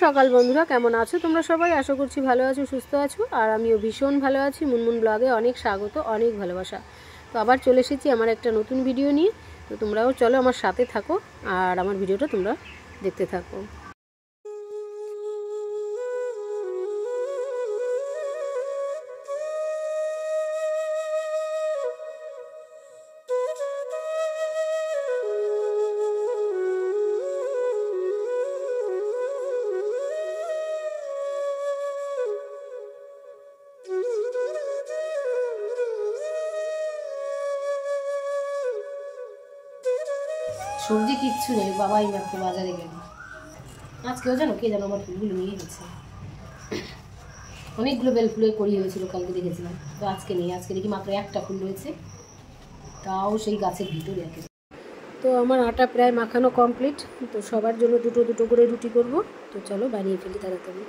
সকাল বন্ধুরা, কেমন আছো তোমরা সবাই? আশা করছি ভালো আছো, সুস্থ আছো। আর আমিও ভীষণ ভালো আছি। মুনমুন ব্লগে অনেক স্বাগত, অনেক ভালোবাসা। তো আবার চলে এসেছি আমার একটা নতুন ভিডিও নিয়ে। তো তোমরাও চলো আমার সাথে থাকো আর আমার ভিডিওটা তোমরা দেখতে থাকো। সবজি কিচ্ছু নেই, বাবাই মাত্র বাজারে গেল। আজকেও জানো কে যেন আমার ফুলগুলো নিয়ে গেছে। অনেকগুলো বেল ফুলের কড়ি হয়েছিল, কালকে দেখেছিলাম। তো আজকে নেই, আজকে দেখি মাত্র একটা ফুল রয়েছে, তাও সেই গাছের ভিতরে একে। তো আমার আটা প্রায় মাখানো কমপ্লিট। তো সবার জন্য দুটো দুটো করে রুটি করব। তো চলো বানিয়ে ফেলি তাড়াতাড়ি।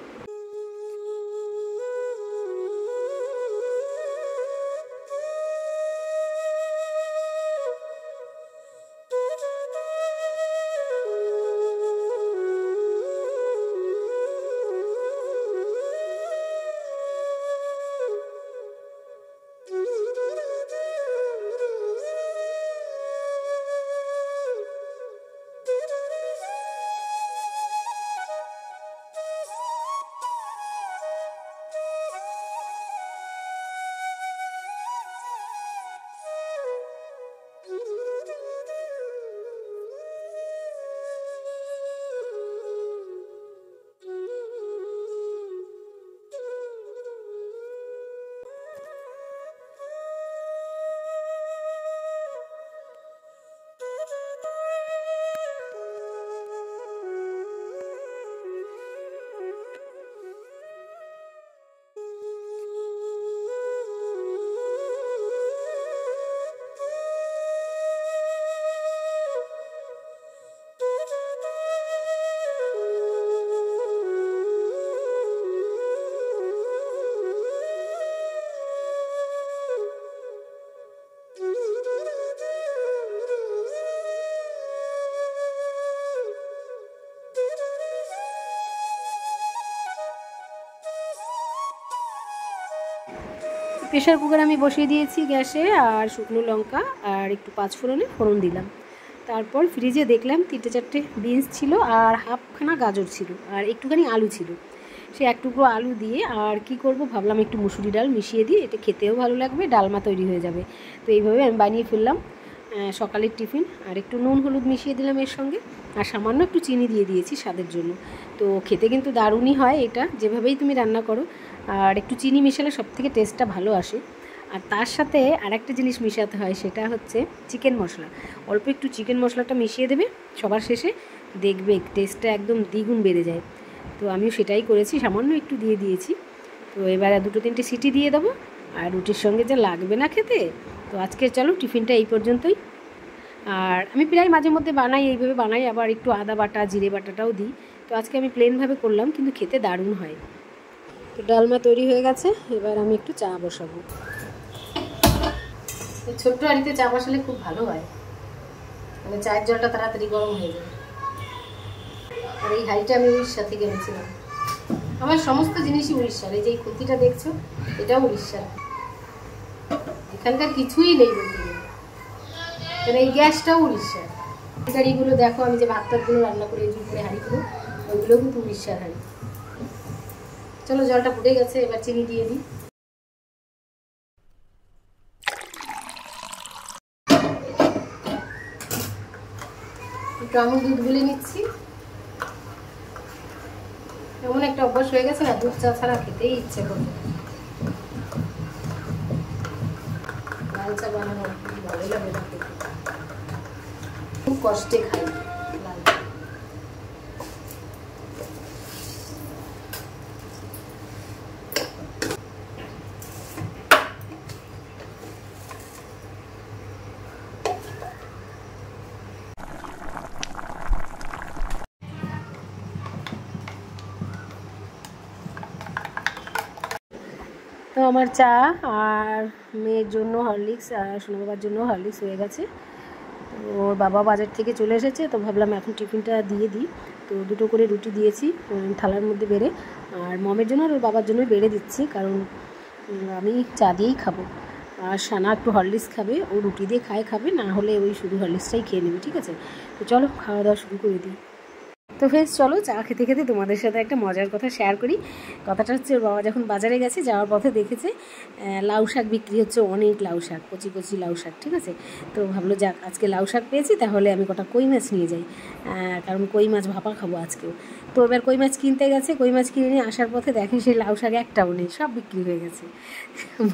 প্রেশার কুকার আমি বসিয়ে দিয়েছি গ্যাসে, আর শুকনো লঙ্কা আর একটু পাঁচফোড়নে ফোড়ন দিলাম। তারপর ফ্রিজে দেখলাম 3-4টে বিনস ছিল, আর হাফখানা গাজর ছিল, আর একটুখানি আলু ছিল। সে এক টুকরো আলু দিয়ে আর কি করব ভাবলাম, একটু মুসুরি ডাল মিশিয়ে দিই, এটা খেতেও ভালো লাগবে, ডালমা তৈরি হয়ে যাবে। তো এইভাবে আমি বানিয়ে ফেললাম সকালের টিফিন। আর একটু নুন হলুদ মিশিয়ে দিলাম এর সঙ্গে, আর সামান্য একটু চিনি দিয়ে দিয়েছি স্বাদের জন্য। তো খেতে কিন্তু দারুণই হয় এটা, যেভাবেই তুমি রান্না করো। আর একটু চিনি মিশালে সবথেকে টেস্টটা ভালো আসে। আর তার সাথে আরেকটা জিনিস মিশাতে হয়, সেটা হচ্ছে চিকেন মশলা। অল্প একটু চিকেন মশলাটা মিশিয়ে দেবে সবার শেষে, দেখবে টেস্টটা একদম দ্বিগুণ বেড়ে যায়। তো আমিও সেটাই করেছি, সামান্য একটু দিয়ে দিয়েছি। তো এবার 2-3টে সিটি দিয়ে দেবো, আর রুটির সঙ্গে যা লাগবে না খেতে। তো আজকে চলো টিফিনটা এই পর্যন্তই। আর আমি প্রায় মাঝে মধ্যে বানাই, এইভাবে বানাই, আবার একটু আদা বাটা জিরে বাটাটাও দিই। তো আজকে আমি প্লেনভাবে করলাম, কিন্তু খেতে দারুণ হয়। তো ডালমা তৈরি হয়ে গেছে, এবার আমি একটু চা বসাবো। ছোট্ট হাঁড়িতে চা বসালে খুব ভালো হয়, মানে চায়ের জলটা তাড়াতাড়ি গরম হয়ে যায়। আর এই হাঁড়িটা আমি উড়িষ্যা থেকে এনেছিলাম। আমার সমস্ত জিনিসই উড়িষ্যার। এই যে এই খুঁতিটা দেখছো, এটাও উড়িষ্যার। এখানকার কিছুই নেই বলতে গেলে। এই গ্যাসটাও উড়িষ্যার। হাঁড়িগুলো দেখো, আমি যে ভাত টাতগুলো রান্না করে এই করে হাঁড়িগুলো, ওইগুলো কিন্তু উড়িষ্যার হাঁড়ি। চলো জলটা ফুটে গেছে, এবার চিনি দিয়ে দিই। একটু আমুল দুধ গুলে নিচ্ছি। এমন একটা অভ্যাস হয়ে গেছে না, দুধ চা ছাড়া খেতেই ইচ্ছে করে। লাল চা বানানো ভালো লাগে না, খুব কষ্টে খাই লাল চা। তো আমার চা আর মেয়ের জন্য হরলিক্স, আর সোনা বাবার জন্য হরলিক্স হয়ে গেছে। তো ওর বাবা বাজার থেকে চলে এসেছে, তো ভাবলাম এখন টিফিনটা দিয়ে দিই। তো 2টো করে রুটি দিয়েছি থালার মধ্যে বেড়ে, আর মমের জন্য আর ওর বাবার জন্যই বেড়ে দিচ্ছি, কারণ আমি চা দিয়েই খাবো। আর সানা একটু হরলিক্স খাবে, ও রুটি দিয়ে খাবে, না হলে ওই শুধু হরলিক্সটাই খেয়ে নেবে। ঠিক আছে, তো চলো খাওয়া দাওয়া শুরু করে দিই। তো ফ্রেন্ডস চলো চা খেতে খেতে তোমাদের সাথে একটা মজার কথা শেয়ার করি। কথাটা হচ্ছে, ওর বাবা যখন বাজারে গেছে, যাওয়ার পথে দেখেছে লাউ শাক বিক্রি হচ্ছে, অনেক লাউ শাক, কচি কচি লাউ শাক। ঠিক আছে, তো ভাবলো যাক আজকে লাউ শাক পেয়েছি, তাহলে আমি কটা কই মাছ নিয়ে যাই, কারণ কই মাছ ভাপা খাবো আজকেও। তো এবার কই মাছ কিনতে গেছে, কই মাছ কিনে নিয়ে আসার পথে দেখে সেই লাউ শাক একটাও নেই, সব বিক্রি হয়ে গেছে।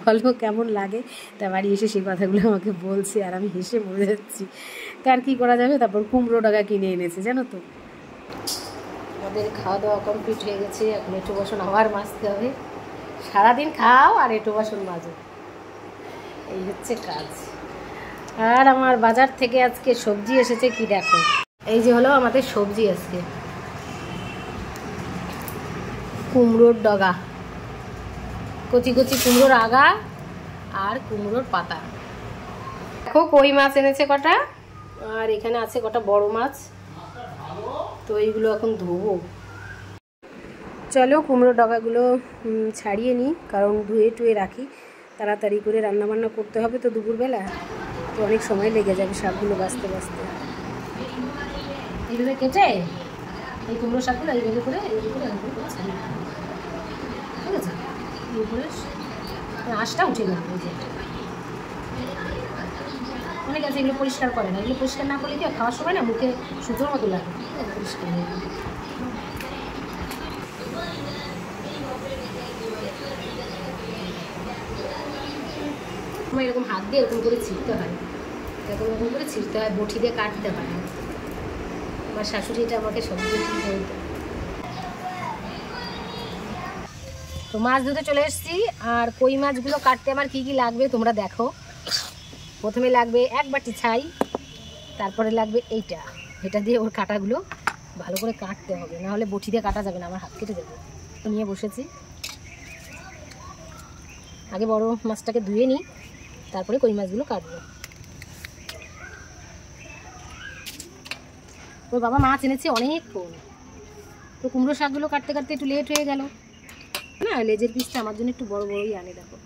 বলবো কেমন লাগে? তা বাড়ি এসে সেই কথাগুলো আমাকে বলছে, আর আমি হেসে মরে যাচ্ছি। তো আর কী করা যাবে, তারপর কুমড়ো ডগা কিনে এনেছে, জানো তো। আমাদের খাওয়া দাওয়া কমপ্লিট হয়ে গেছে, এখন এঁটো বাসন আবার মাজতে হবে। সারাদিন খাও আর এঁটো বাসন মাজো, এই হচ্ছে কাজ। আর আমার বাজার থেকে আজকে সবজি এসেছে, কি দেখো, এই যে হলো আমাদের সবজি আজকে, কুমড়োর ডগা, কচি কচি কুমড়োর আগা আর কুমড়োর পাতা। দেখো কই মাছ এনেছে কটা, আর এখানে আছে কটা বড় মাছ, তো এইগুলো এখন ধোবো। চলো কুমড়ো ডগাগুলো ছাড়িয়ে নিই, কারণ ধুয়ে টুয়ে রাখি, তাড়াতাড়ি করে রান্নাবান্না করতে হবে তো দুপুরবেলা, তো অনেক সময় লেগে যাবে শাকগুলো বাছতে বাছতে। এইভাবে কেটে এই কুমড়ো শাকগুলো এইভাবে করে ছাড়িয়ে, ঠিক আছে, এইভাবে আঁশটা উঠে যাবে। অনেক আছে এগুলো পরিষ্কার করে না, এগুলো পরিষ্কার না করলে কি খাওয়ার সময় না মুখে সুতোর মতো লাগে, পরিষ্কার হয়ে যাবে। এরকম হাত দিয়ে এরকম করে ছিঁড়তে হয়, এরকম এরকম করে ছিঁড়তে হয়, বটি দিয়ে কাটতে হয়। আমার শাশুড়ি এটা আমাকে সবজি বলতো। তো মাছ ধুতে চলে এসেছি, আর কই মাছগুলো কাটতে আমার কি কি লাগবে তোমরা দেখো। প্রথমে লাগবে 1 বাটি ছাই, তারপরে লাগবে এটা দিয়ে ওর কাটাগুলো ভালো করে কাটতে হবে, না হলে বটি দিয়ে কাটা যাবে না, আমার হাত কেটে যাবে। নিয়ে বসেছি, আগে বড় মাছটাকে ধুয়ে নিই, তারপরে কই মাছগুলো কাটবো। ওর বাবা মাছ এনেছে অনেকক্ষণ, তো কুমড়ো শাকগুলো কাটতে কাটতে একটু লেট হয়ে গেল না, লেজের পিসটা আমার জন্য একটু বড় বড়ই আনে, দেখো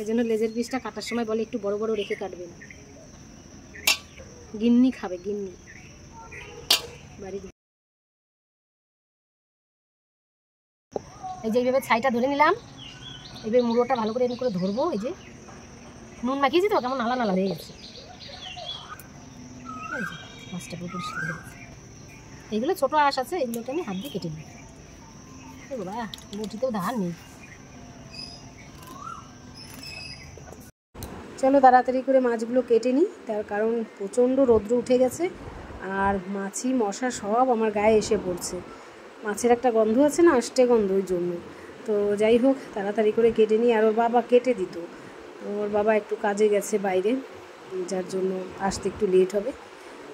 এই জন্য লেজের পিসটা কাটার সময় বলে একটু বড় বড় রেখে কাটবেন, গিন্নি খাবে, গিন্নি বাড়ির। এই যে এইভাবে ছাইটা ধরে নিলাম, এইভাবে মুড়োটা ভালো করে এরকম করে ধরবো। এই যে নুন মাখিয়েছি তো, কেমন নালা নালা হয়ে গেছে, মাছটা পুরো পরিষ্কার হয়ে গেছে। এইগুলো ছোটো আঁশ আছে, এগুলোকে আমি হাত দিয়ে কেটে নিই। বাবা বটিতেও ধার নেই। চলো তাড়াতাড়ি করে মাছগুলো কেটে নিই, তার কারণ প্রচণ্ড রৌদ্র উঠে গেছে, আর মাছি মশা সব আমার গায়ে এসে পড়ছে। মাছের একটা গন্ধ আছে না, আষ্টে গন্ধ, ওই জন্য। তো যাই হোক তাড়াতাড়ি করে কেটে নিই, আর ওর বাবা কেটে দিত, ওর বাবা একটু কাজে গেছে বাইরে, যার জন্য আসতে একটু লেট হবে,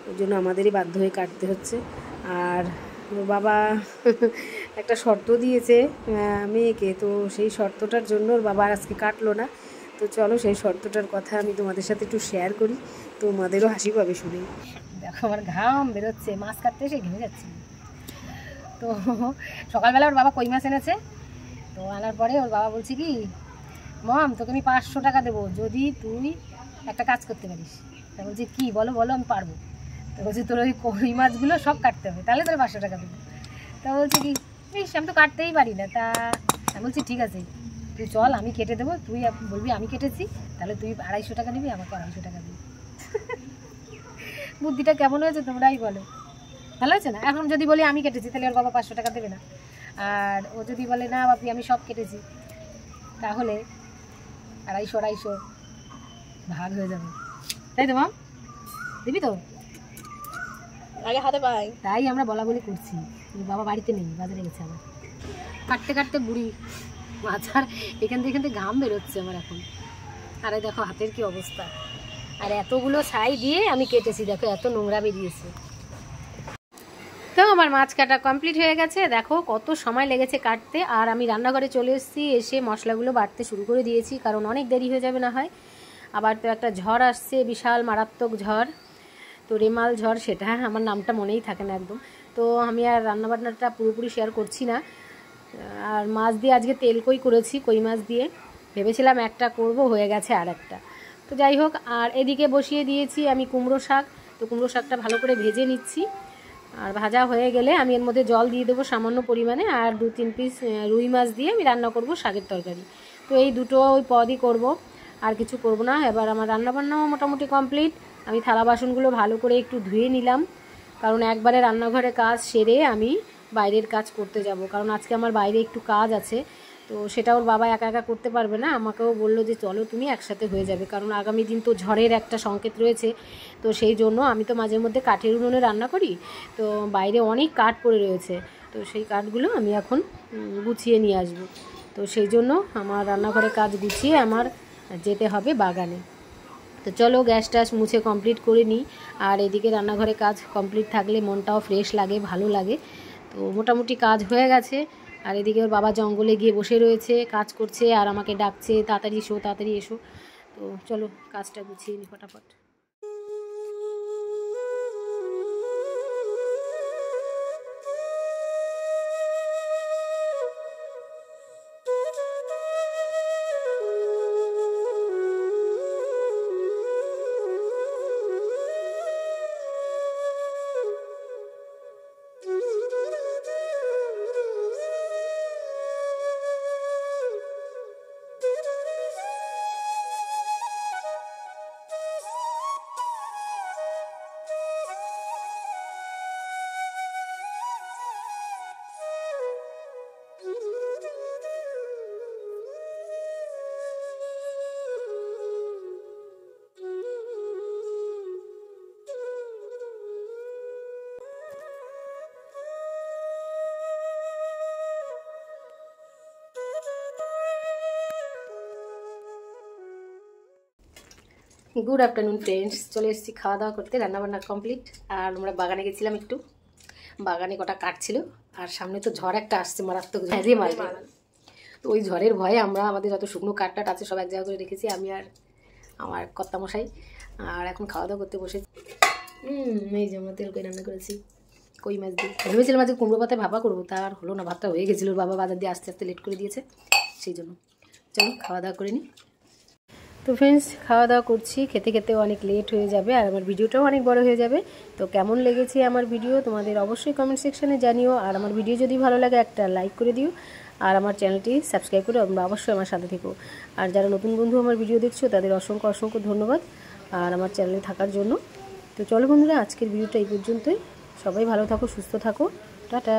ওই জন্য আমাদেরই বাধ্য হয়ে কাটতে হচ্ছে। আর ওর বাবা একটা শর্ত দিয়েছে মেয়েকে, তো সেই শর্তটার জন্য ওর বাবা আজকে কাটলো না। তো চলো সেই শর্তটার কথা আমি তোমাদের সাথে একটু শেয়ার করি, তোমাদেরও হাসি পাবে শুনে। দেখো আমার ঘাম বেরোচ্ছে, মাছ কাটতে এসে ঘেমে যাচ্ছে। তো সকালবেলা ওর বাবা কই মাছ এনেছে, তো আনার পরে ওর বাবা বলছে কি, মম তোকে আমি 500 টাকা দেবো যদি তুই একটা কাজ করতে পারিস। তা বলছি কি, বলো বলো, আমি পারবো। তো বলছি তোর ওই কই মাছগুলো সব কাটতে হবে, তাহলে তোর 500 টাকা দেবো। তা বলছে কি, ইস আমি তো কাটতেই পারি না। তা আমি বলছি ঠিক আছে, তুই চল আমি কেটে দেবো, তুই বলবি আমি কেটেছি, তাহলে তুই 250 টাকা নিবি, আমাকে 250 টাকা দিবি। বুদ্ধিটা কেমন হয়েছে তোমরাই বলো, ভালো হয়েছে না? এখন যদি বলি আমি কেটেছি, তাহলে ওর বাবা 500 টাকা দেবে না, আর ও যদি বলে না বাপি আমি সব কেটেছি, তাহলে 250-250 ভাগ হয়ে যাবে, তাই তো মাম? দিবি তো? আগে হাতে পাই, তাই আমরা বলা বলি করছি। বাবা বাড়িতে নেই, বাজারে গেছে আবার। কাটতে কাটতে বুড়ি মাথার এখান থেকে ঘাম বেরোচ্ছে আমার এখন। আরে দেখো হাতের কি অবস্থা, আর এতগুলো ছাই দিয়ে আমি কেটেছি, দেখো এত নোংরা বেরিয়েছে। তো আমার মাছ কাটা কমপ্লিট হয়ে গেছে, দেখো কত সময় লেগেছে কাটতে। আর আমি রান্নাঘরে চলে এসেছি, এসে মশলাগুলো বাটতে শুরু করে দিয়েছি, কারণ অনেক দেরি হয়ে যাবে না হয়। আবার তো একটা ঝড় আসছে, বিশাল মারাত্মক ঝড়। তো রেমাল ঝড় সেটা, আমার নামটা মনেই থাকে না একদম। তো আমি আর রান্নাবান্নাটা পুরোপুরি শেয়ার করছি না। আর মাছ দিয়ে আজকে তেল কই করেছি, কই মাছ দিয়ে। ভেবেছিলাম একটা করব, হয়ে গেছে আর একটা। তো যাই হোক, আর এদিকে বসিয়ে দিয়েছি আমি কুমড়ো শাক। তো কুমড়ো শাকটা ভালো করে ভেজে নিচ্ছি। আর ভাজা হয়ে গেলে আমি এর মধ্যে জল দিয়ে দেবো সামান্য পরিমাণে, আর 2-3 পিস রুই মাছ দিয়ে আমি রান্না করব শাকের তরকারি। তো এই দুটো ওই পদই করব, আর কিছু করব না। এবার আমার রান্নাবান্নাও মোটামুটি কমপ্লিট। আমি থালা বাসনগুলো ভালো করে একটু ধুয়ে নিলাম, কারণ একবারে রান্নাঘরে কাজ সেরে আমি বাইরের কাজ করতে যাব। কারণ আজকে আমার বাইরে একটু কাজ আছে, তো সেটা ওর বাবা একা একা করতে পারবে না। আমাকেও বললো যে চলো তুমি একসাথে হয়ে যাবে, কারণ আগামী দিন তো ঝড়ের একটা সংকেত রয়েছে। তো সেই জন্য আমি তো মাঝে মধ্যে কাঠের উনুনে রান্না করি, তো বাইরে অনেক কাঠ পড়ে রয়েছে। তো সেই কাঠগুলো আমি এখন গুছিয়ে নিয়ে আসবো। তো সেই জন্য আমার রান্নাঘরে কাজ গুছিয়ে আমার যেতে হবে বাগানে। তো চলো গ্যাস ট্যাস মুছে কমপ্লিট করে নিই। আর এদিকে রান্নাঘরে কাজ কমপ্লিট থাকলে মনটাও ফ্রেশ লাগে, ভালো লাগে। তো মোটামুটি কাজ হয়ে গেছে। আর এদিকে ওর বাবা জঙ্গলে গিয়ে বসে রয়েছে, কাজ করছে আর আমাকে ডাকছে তাড়াতাড়ি এসো তাড়াতাড়ি এসো। তো চলো কাজটা গুছিয়ে নিই ফটাফট। গুড আফটারনুন ফ্রেন্ডস, চলে এসেছি খাওয়া দাওয়া করতে। রান্নাবান্না কমপ্লিট। আর আমরা বাগানে গেছিলাম একটু, বাগানে কটা কাটছিল। আর সামনে তো ঝড় একটা আসছে মারাত্মক, ঝাঁঝে মারবে। তো ওই ঝড়ের ভয়ে আমরা আমাদের যত শুকনো কাঠ আছে সব এক জায়গা করে রেখেছি, আমি আর আমার কর্তামশাই। আর এখন খাওয়া দাওয়া করতে বসেছি। এই যে আমরা তেল কই রান্না করেছি কই মাছ দিয়ে। ভেবেছিলাম আজকে কুমড়ো পাতায় ভাপা করবো, তা আর হলো না, ভাতটা হয়ে গেছিলো। বাবা বাজার দিয়ে আস্তে আস্তে লেট করে দিয়েছে, সেই জন্য। চলো খাওয়া দাওয়া করে নিই। তো ফ্রেন্ডস, খাওয়া দাওয়া করছি, খেতে খেতেও অনেক লেট হয়ে যাবে আর আমার ভিডিওটাও অনেক বড় হয়ে যাবে। তো কেমন লেগেছে আমার ভিডিও তোমাদের অবশ্যই কমেন্ট সেকশানে জানিও। আর আমার ভিডিও যদি ভালো লাগে একটা লাইক করে দিও, আর আমার চ্যানেলটি সাবস্ক্রাইব করে অবশ্যই আমার সাথে থেকো। আর যারা নতুন বন্ধু আমার ভিডিও দেখছো তাদের অসংখ্য অসংখ্য ধন্যবাদ আর আমার চ্যানেলে থাকার জন্য। তো চলো বন্ধুরা, আজকের ভিডিওটা এই পর্যন্তই। সবাই ভালো থাকো, সুস্থ থাকো, টাটা।